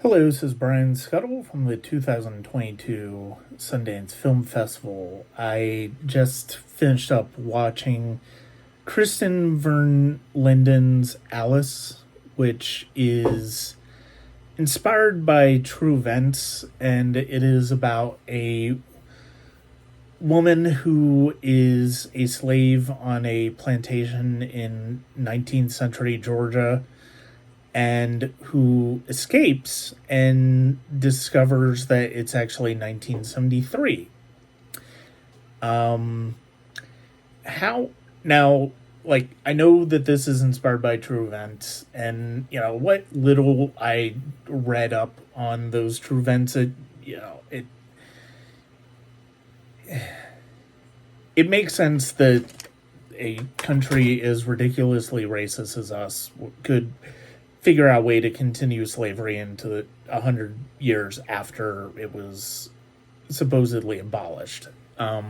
Hello, this is Brian Scuttle from the 2022 Sundance Film Festival. I just finished up watching Krystin Ver Linden's Alice, which is inspired by true events, and it is about a woman who is a slave on a plantation in 19th century Georgia and who escapes and discovers that it's actually 1973. How now? Like, I know that this is inspired by true events, and what little I read up on those true events, it makes sense that a country as ridiculously racist as us could figure out a way to continue slavery into 100 years after it was supposedly abolished. I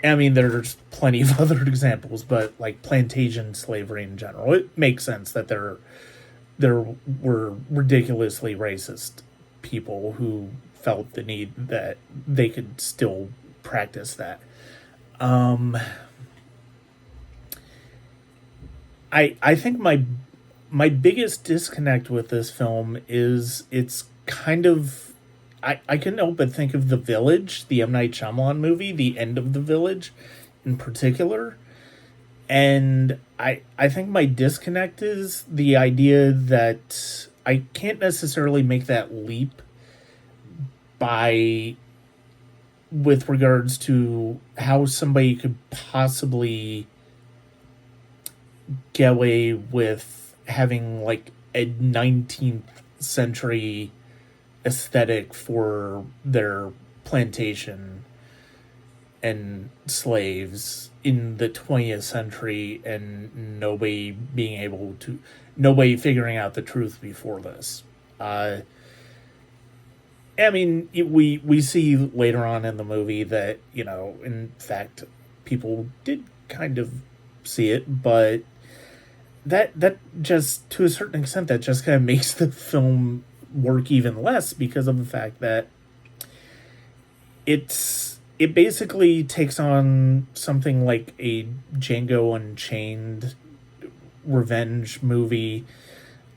mean, there's plenty of other examples, but like plantation slavery in general, it makes sense that there were ridiculously racist people who felt the need that they could still practice that. I think my biggest disconnect with this film is it's kind of I couldn't help but think of The Village, the M. Night Shyamalan movie, The End of the Village in particular. And I think my disconnect is the idea that I can't necessarily make that leap by with regards to how somebody could possibly get away with having like a 19th century aesthetic for their plantation and slaves in the 20th century and nobody figuring out the truth before this. I mean, we see later on in the movie that, in fact, people did kind of see it, but that just, to a certain extent, that just kind of makes the film work even less because of the fact that it basically takes on something like a Django Unchained revenge movie,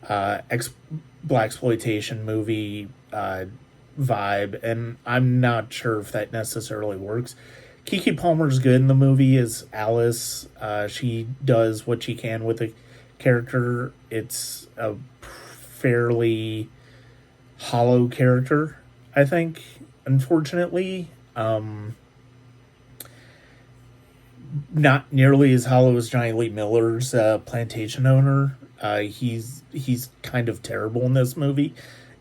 blaxploitation movie vibe, and I'm not sure if that necessarily works. Keke Palmer's good in the movie as Alice. She does what she can with the character. It's a fairly hollow character, I think, unfortunately. Not nearly as hollow as Johnny Lee Miller's plantation owner. He's kind of terrible in this movie,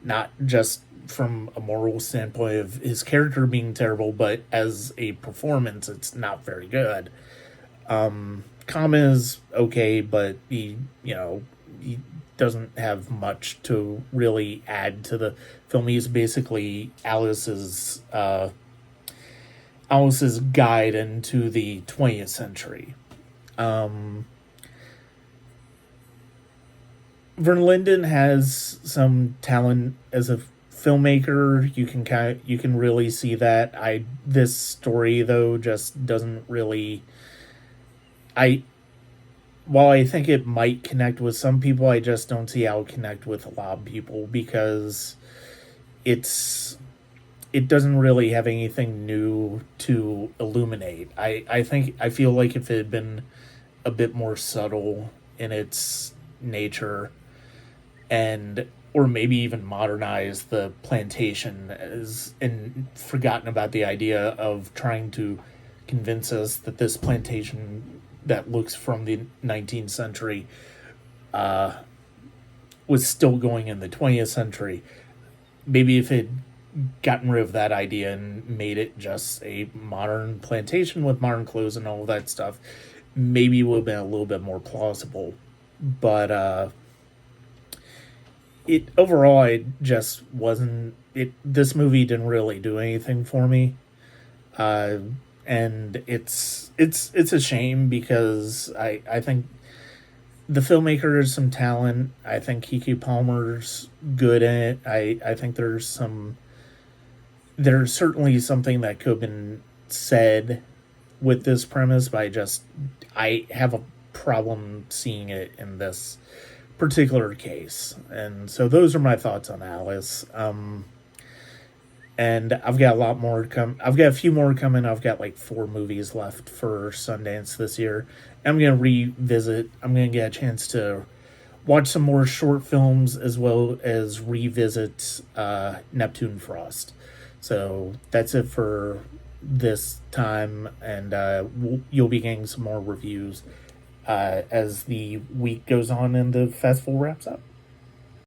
not just from a moral standpoint of his character being terrible, but as a performance, it's not very good. Kama is okay, but he doesn't have much to really add to the film. He's basically Alice's guide into the 20th century. Ver Linden has some talent as a filmmaker. You can really see that. This story though just doesn't really. While I think it might connect with some people, I just don't see how it connect with a lot of people because it doesn't really have anything new to illuminate. I feel like if it had been a bit more subtle in its nature or maybe even modernize the plantation and forgotten about the idea of trying to convince us that this plantation that looks from the 19th century was still going in the 20th century. Maybe if it gotten rid of that idea and made it just a modern plantation with modern clothes and all that stuff, maybe it would have been a little bit more plausible. But it overall, it just wasn't. This movie didn't really do anything for me, and it's a shame because I think the filmmaker has some talent. I think Kiki Palmer's good in it. I think there's certainly something that could have been said with this premise, but I have a problem seeing it in this particular case. And so those are my thoughts on Alice. And I've got a lot more I've got a few more coming. I've got like 4 movies left for Sundance this year. I'm gonna revisit. I'm gonna get a chance to watch some more short films as well as revisit Neptune Frost. So that's it for this time, and you'll be getting some more reviews as the week goes on and the festival wraps up.